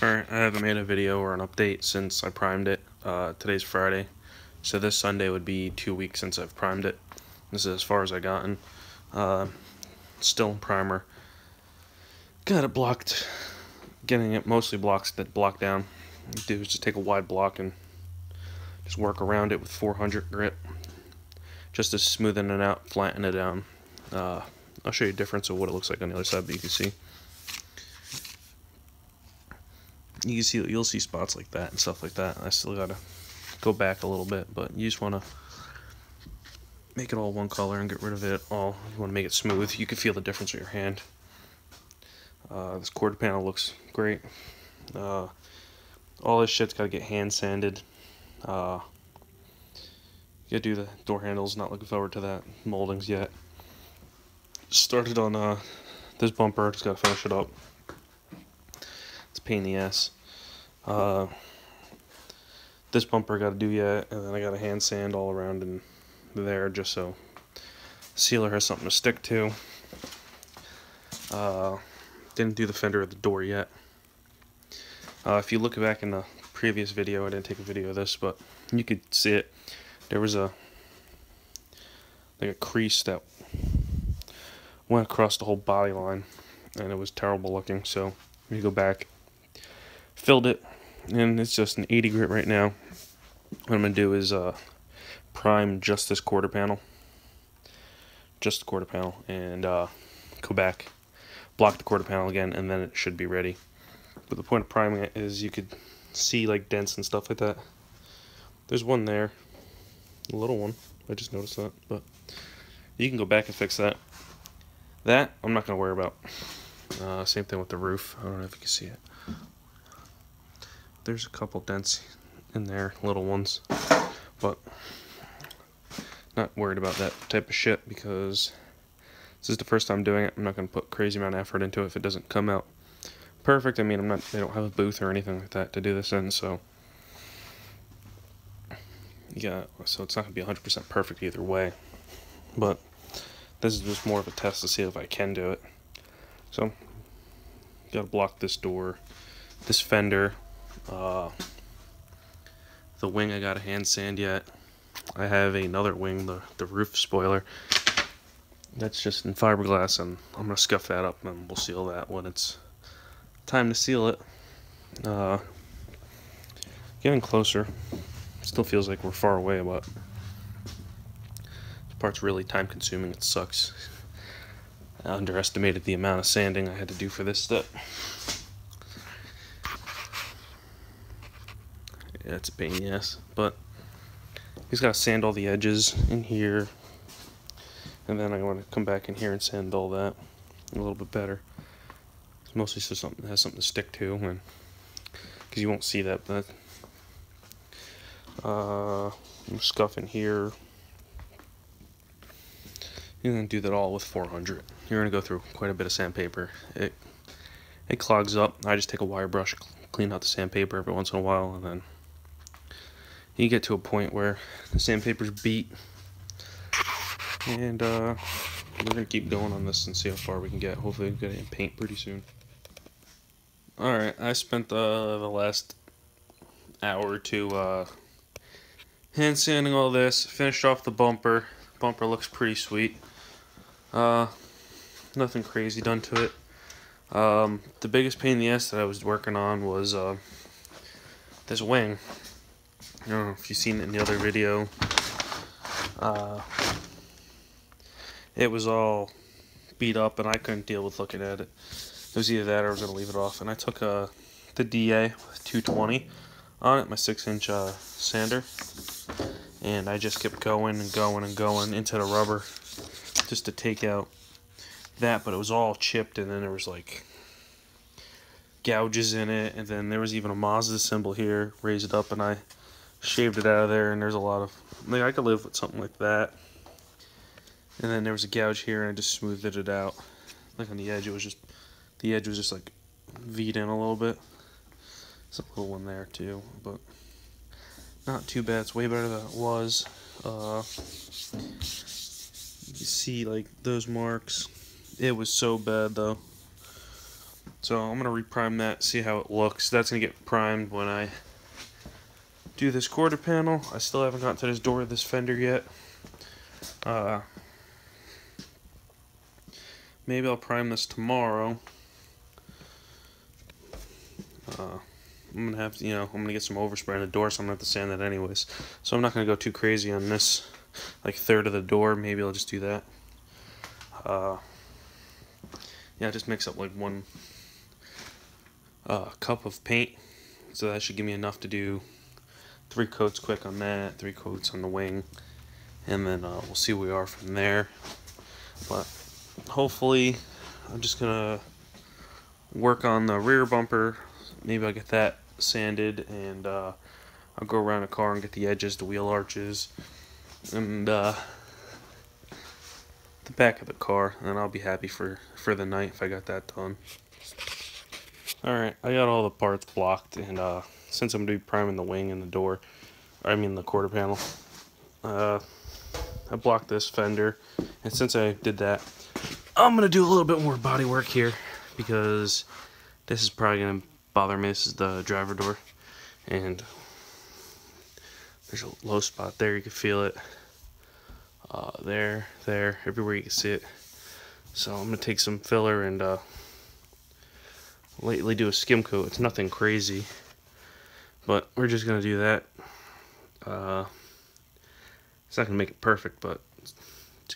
Alright, I haven't made a video or an update since I primed it. Today's Friday, so this Sunday would be 2 weeks since I've primed it. This is as far as I've gotten. Still in primer. Got it blocked. Getting it mostly blocked down. What I do is just take a wide block and just work around it with 400 grit. Just to smoothen it out, flatten it down. I'll show you a difference of what it looks like on the other side, but you can see. You'll see spots like that and stuff like that. I still gotta go back a little bit, but you just wanna make it all one color and get rid of it all. You wanna make it smooth. You can feel the difference with your hand. This quarter panel looks great. All this shit's gotta get hand sanded. You gotta do the door handles. Not looking forward to that moldings yet. Started on this bumper. Just gotta finish it up. It's a pain in the ass. This bumper got to do yet, and then I got to hand sand all around in there just so the sealer has something to stick to. Didn't do the fender of the door yet. If you look back in the previous video, I didn't take a video of this, but you could see it. There was like a crease that went across the whole body line, and it was terrible looking. So you go back, filled it, and it's just an 80 grit right now. What I'm going to do is prime just this quarter panel. Just the quarter panel. And go back, block the quarter panel again, and then it should be ready. But the point of priming it is you could see like dents and stuff like that. There's one there. A little one. I just noticed that. But you can go back and fix that. That, I'm not going to worry about. Same thing with the roof. I don't know if you can see it. There's a couple dents in there, little ones, but not worried about that type of shit because this is the first time doing it. I'm not going to put crazy amount of effort into it if it doesn't come out perfect. I mean, they don't have a booth or anything like that to do this in, so yeah, so it's not going to be 100% perfect either way, but this is just more of a test to see if I can do it. So, got to block this door, this fender. The wing I got a hand sand yet. I have another wing, the roof spoiler. That's just in fiberglass, and I'm gonna scuff that up and we'll seal that when it's time to seal it. Getting closer. Still feels like we're far away, but this part's really time consuming. It sucks. I underestimated the amount of sanding I had to do for this step. Yeah, it's a pain in the ass, but he's got to sand all the edges in here, and then I want to come back in here and sand all that a little bit better. It's mostly so something that has something to stick to, and because you won't see that, but I'm scuff in here. You're gonna do that all with 400. You're gonna go through quite a bit of sandpaper. It clogs up. I just take a wire brush, clean out the sandpaper every once in a while, and then you get to a point where the sandpaper's beat, and we're gonna keep going on this and see how far we can get. Hopefully we can get it in paint pretty soon. Alright, I spent the last hour or two hand sanding all this, finished off the bumper. Bumper looks pretty sweet. Nothing crazy done to it. The biggest pain in the ass that I was working on was this wing. I don't know if you've seen it in the other video. It was all beat up and I couldn't deal with looking at it. It was either that or I was going to leave it off. And I took the DA with 220 on it, my 6-inch sander. And I just kept going and going and going into the rubber just to take out that. But it was all chipped, and then there was like gouges in it. And then there was even a Mazda symbol here. Raised it up and I shaved it out of there, and there's a lot of, like, I could live with something like that. And then there was a gouge here, and I just smoothed it out. Like on the edge, the edge was just like V'd in a little bit. There's a little one there too, but not too bad. It's way better than it was. You see like those marks. It was so bad though. So I'm going to reprime that, see how it looks. That's going to get primed when I do this quarter panel. I still haven't gotten to this door, this fender yet. Maybe I'll prime this tomorrow. I'm gonna have to, I'm gonna get some overspray on the door, so I'm gonna have to sand that anyways. So I'm not gonna go too crazy on this, like third of the door. Maybe I'll just do that. Yeah, just mix up like one cup of paint, so that should give me enough to do 3 coats quick on that, 3 coats on the wing, and then we'll see where we are from there. But hopefully, I'm just gonna work on the rear bumper. Maybe I'll get that sanded, and I'll go around the car and get the edges, the wheel arches, and the back of the car, and I'll be happy for the night if I got that done. Alright, I got all the parts blocked, and since I'm going to be priming the wing and the door, the quarter panel, I blocked this fender, and since I did that, I'm going to do a little bit more body work here, because this is probably going to bother me. This is the driver door, and there's a low spot there, you can feel it, there, everywhere you can see it. So I'm going to take some filler and lightly do a skim coat. It's nothing crazy, but we're just going to do that. It's not going to make it perfect, but it's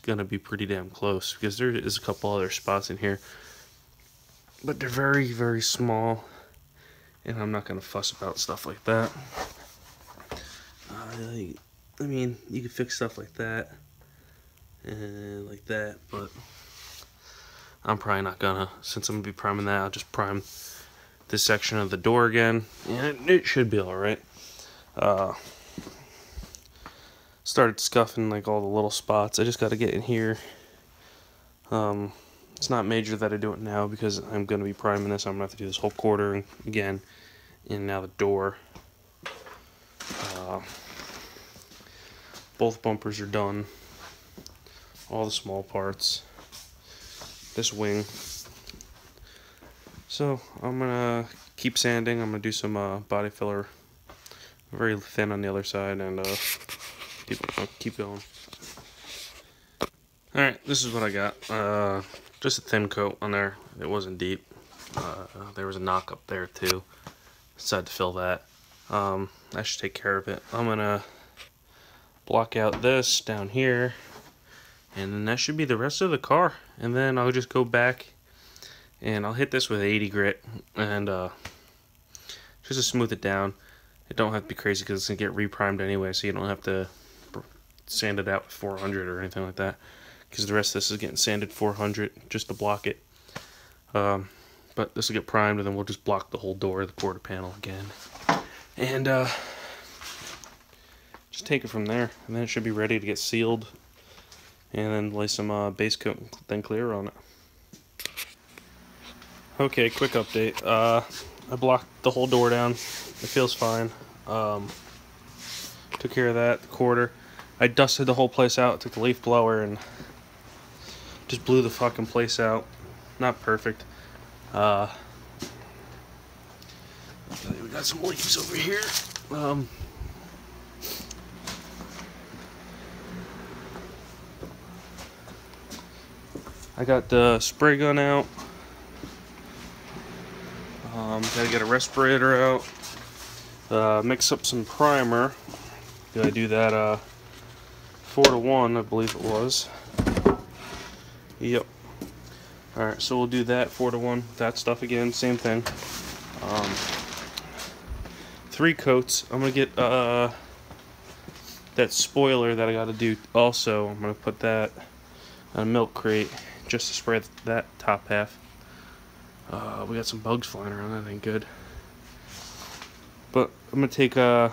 going to be pretty damn close, because there is a couple other spots in here, but they're very, very small, and I'm not going to fuss about stuff like that. I mean, you can fix stuff like that and like that, but I'm probably not gonna. Since I'm gonna be priming that, I'll just prime this section of the door again, and it should be alright. Started scuffing like all the little spots. I just got to get in here. It's not major that I do it now, because I'm going to be priming this. I'm going to have to do this whole quarter again, and now the door. Both bumpers are done. All the small parts. This wing. So I'm going to keep sanding. I'm going to do some body filler, very thin on the other side, and keep going. Alright, this is what I got. Just a thin coat on there. It wasn't deep. There was a knock up there too. Decided to fill that. I should take care of it. I'm gonna block out this down here, and then that should be the rest of the car. And then I'll just go back and I'll hit this with 80 grit, and just to smooth it down. It don't have to be crazy, because it's gonna get reprimed anyway, so you don't have to sand it out with 400 or anything like that, because the rest of this is getting sanded 400 just to block it. But this will get primed, and then we'll just block the whole door, the quarter panel again, and just take it from there, and then it should be ready to get sealed, and then lay some base coat and then clear on it. Okay, quick update. I blocked the whole door down. It feels fine. Took care of that, the quarter. I dusted the whole place out, took the leaf blower, and just blew the fucking place out. Not perfect. We got some leaves over here. I got the spray gun out. Gotta get a respirator out. Mix up some primer. Did I do that 4-to-1, I believe it was. Yep. Alright, so we'll do that 4-to-1. That stuff again, same thing. 3 coats. I'm gonna get that spoiler that I gotta do also. I'm gonna put that on a milk crate just to spray that top half. We got some bugs flying around, that ain't good. But I'm gonna take some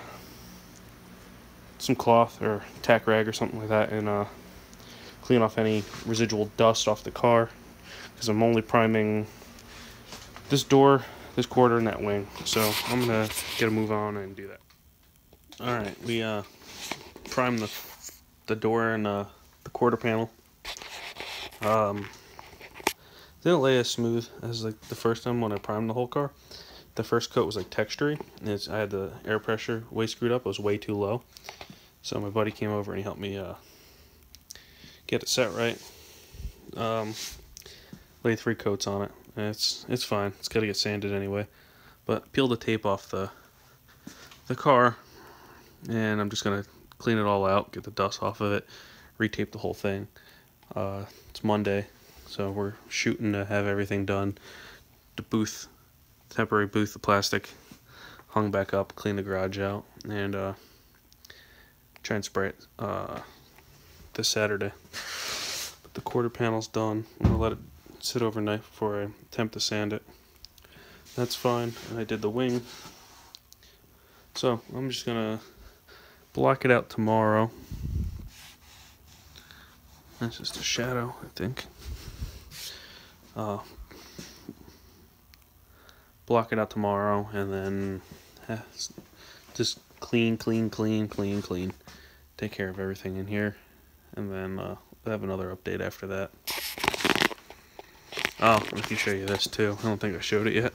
cloth or tack rag or something like that, and clean off any residual dust off the car, because I'm only priming this door, this quarter, and that wing. So I'm gonna get a move on and do that. Alright, we primed the door and the quarter panel. didn't lay as smooth as like the first time when I primed the whole car. The first coat was like textury, and I had the air pressure way screwed up. It was way too low. So my buddy came over and he helped me get it set right. Laid 3 coats on it. And it's fine. It's got to get sanded anyway. But peel the tape off the car, and I'm just gonna clean it all out, get the dust off of it, retape the whole thing. It's Monday, so we're shooting to have everything done. The booth, temporary booth, the plastic hung back up, clean the garage out, and try and spray it this Saturday. But the quarter panel's done. I'm gonna let it sit overnight before I attempt to sand it. That's fine. And I did the wing, so I'm just gonna block it out tomorrow. That's just a shadow, I think. Block it out tomorrow, and then just clean. Take care of everything in here, and then we'll have another update after that. Oh, let me show you this too. I don't think I showed it yet.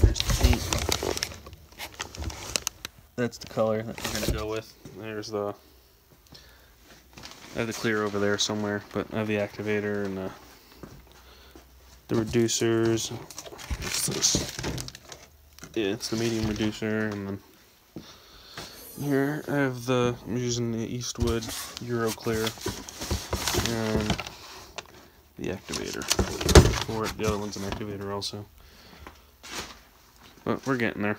There's the paint. That's the color that we're gonna go with. There's the. I have the clear over there somewhere, but I have the activator and the reducers. What's this? Yeah, it's the medium reducer, and then here I have I'm using the Eastwood Euro Clear and the activator for it. The other one's an activator also. But we're getting there.